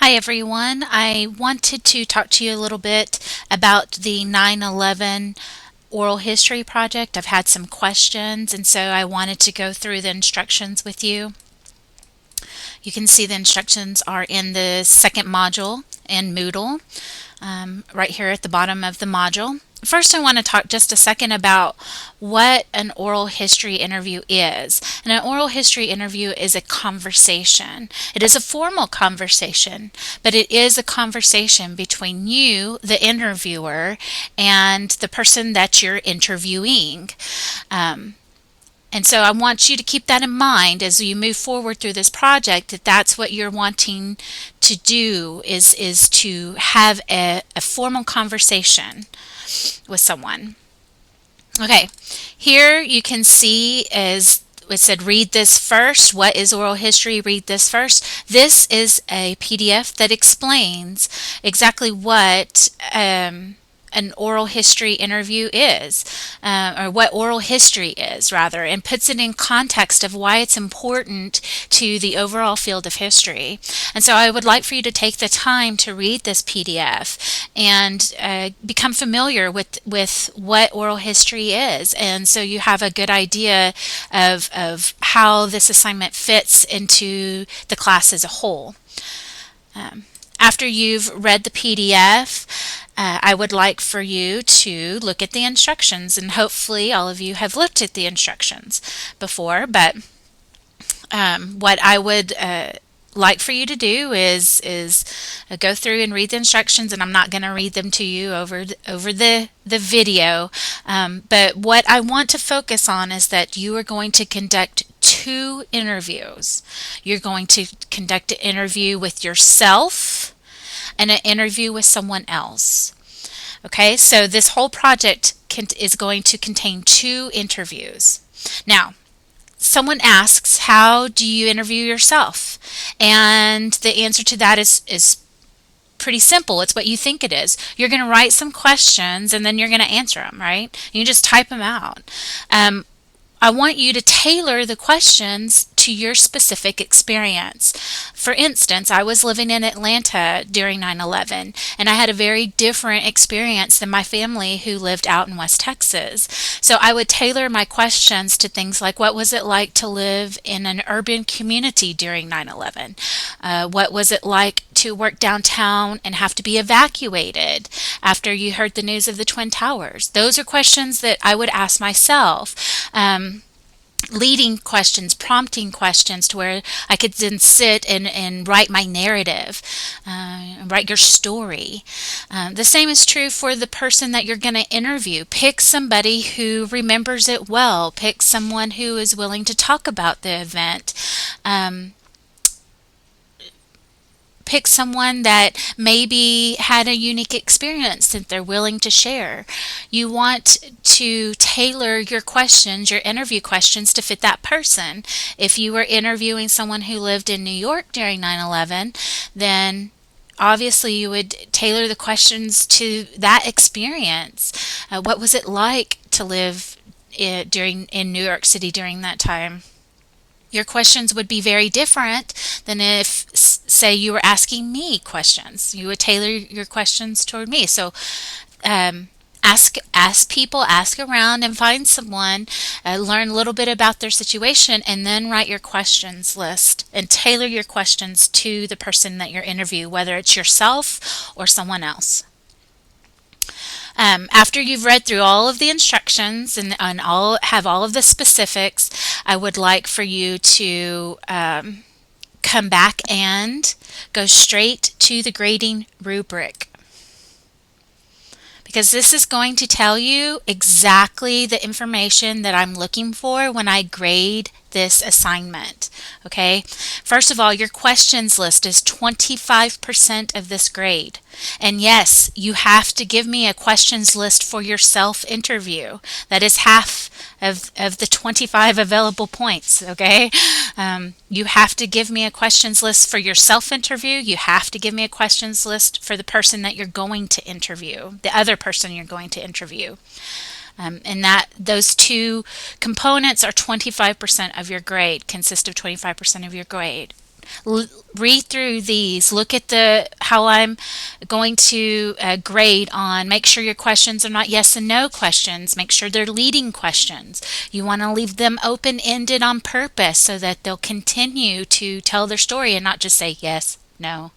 Hi everyone. I wanted to talk to you a little bit about the 9/11 oral history project. I've had some questions, and so I wanted to go through the instructions with you. You can see the instructions are in the second module in Moodle, right here at the bottom of the module. First, I want to talk just a second about what an oral history interview is. And an oral history interview is a conversation. It is a formal conversation, but it is a conversation between you, the interviewer, and the person that you're interviewing. Um, and so I want you to keep that in mind as you move forward through this project, that that's what you're wanting to do is to have a formal conversation with someone. Okay, here you can see as it said, read this first. What is oral history? Read this first. This is a PDF that explains exactly what an oral history interview is, or what oral history is, rather, and puts it in context of why it's important to the overall field of history. And so I would like for you to take the time to read this PDF and become familiar with what oral history is. And so you have a good idea of how this assignment fits into the class as a whole. After you've read the PDF, I would like for you to look at the instructions, and hopefully all of you have looked at the instructions before, but what I would like for you to do is go through and read the instructions, and I'm not going to read them to you over the video, but what I want to focus on is that you are going to conduct two interviews. You're going to conduct an interview with yourself and an interview with someone else. Okay, so this whole project is going to contain two interviews. Now, someone asks, how do you interview yourself? And the answer to that is pretty simple. It's what you think it is. You're going to write some questions and then you're going to answer them, right? You just type them out. I want you to tailor the questions to your specific experience. For instance, I was living in Atlanta during 9/11, and I had a very different experience than my family who lived out in West Texas. So I would tailor my questions to things like, what was it like to live in an urban community during 9/11? What was it like to work downtown and have to be evacuated after you heard the news of the Twin Towers? Those are questions that I would ask myself. Leading questions, prompting questions to where I could then sit and write my narrative, write your story. The same is true for the person that you're going to interview. Pick somebody who remembers it well. Pick someone who is willing to talk about the event. Pick someone that maybe had a unique experience that they're willing to share. You want to tailor your questions, your interview questions, to fit that person. If you were interviewing someone who lived in New York during 9/11, then obviously you would tailor the questions to that experience. What was it like to live in New York City during that time? Your questions would be very different than if, say, you were asking me questions. You would tailor your questions toward me. So ask people, ask around, and find someone, learn a little bit about their situation, and then write your questions list and tailor your questions to the person that you're interviewing, whether it's yourself or someone else. After you've read through all of the instructions and have all of the specifics, I would like for you to come back and go straight to the grading rubric, because this is going to tell you exactly the information that I'm looking for when I grade this assignment. Okay, first of all, your questions list is 25% of this grade. And yes, you have to give me a questions list for your self interview. That is half of the 25 available points. Okay, you have to give me a questions list for your self interview. You have to give me a questions list for the person that you're going to interview, the other person you're going to interview. And that those two components are 25% of your grade, consist of 25% of your grade. Read through these, look at the how I'm going to grade on, make sure your questions are not yes and no questions, make sure they're leading questions. You want to leave them open-ended on purpose so that they'll continue to tell their story and not just say yes, no.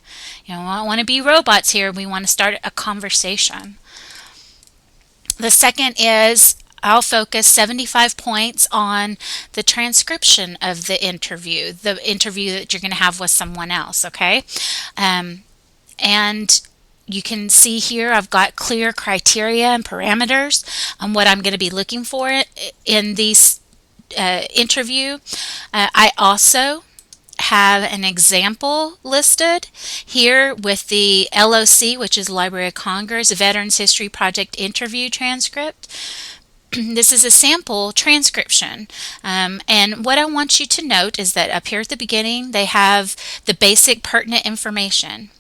You know, I don't want to be robots here. We want to start a conversation. The second is I'll focus 75 points on the transcription of the interview that you're going to have with someone else, okay? And you can see here I've got clear criteria and parameters on what I'm going to be looking for in these interview. I also have an example listed here with the LOC, which is Library of Congress Veterans History Project interview transcript. This is a sample transcription, and what I want you to note is that up here at the beginning they have the basic pertinent information,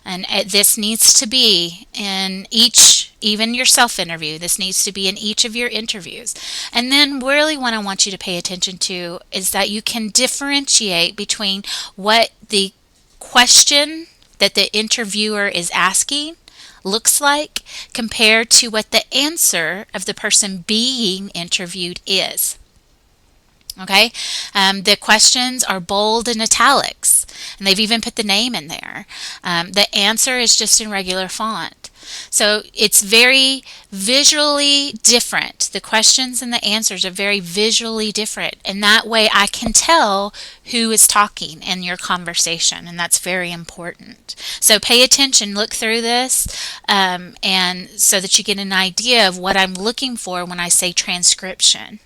and this needs to be in each, even your self-interview, this needs to be in each of your interviews. And then really what I want you to pay attention to is that you can differentiate between what the question that the interviewer is asking looks like compared to what the answer of the person being interviewed is. Okay, the questions are bold and italics, and they've even put the name in there. The answer is just in regular font. So it's very visually different. The questions and the answers are very visually different, and that way I can tell who is talking in your conversation, and that's very important. So pay attention, look through this, and so that you get an idea of what I'm looking for when I say transcription.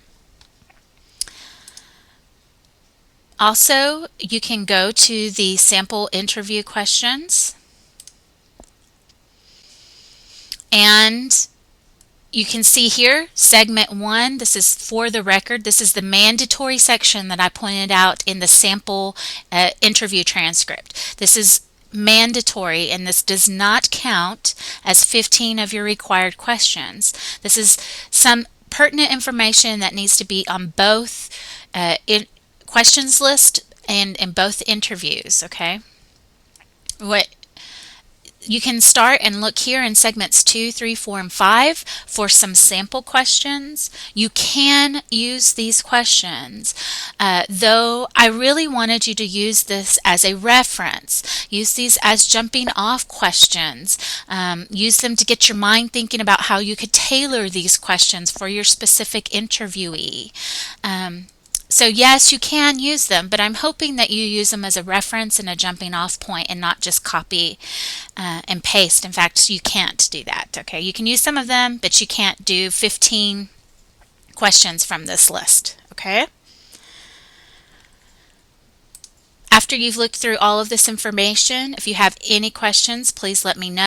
Also, you can go to the sample interview questions, and you can see here segment 1, this is for the record, this is the mandatory section that I pointed out in the sample interview transcript. This is mandatory, and this does not count as 15 of your required questions. This is some pertinent information that needs to be on both questions list and in both interviews, okay? What you can start and look here in segments 2, 3, 4, and 5 for some sample questions. You can use these questions, though I really wanted you to use this as a reference. Use these as jumping off questions. Use them to get your mind thinking about how you could tailor these questions for your specific interviewee. So yes, you can use them, but I'm hoping that you use them as a reference and a jumping off point and not just copy and paste. In fact, you can't do that, okay? You can use some of them, but you can't do 15 questions from this list, okay? After you've looked through all of this information, if you have any questions, please let me know.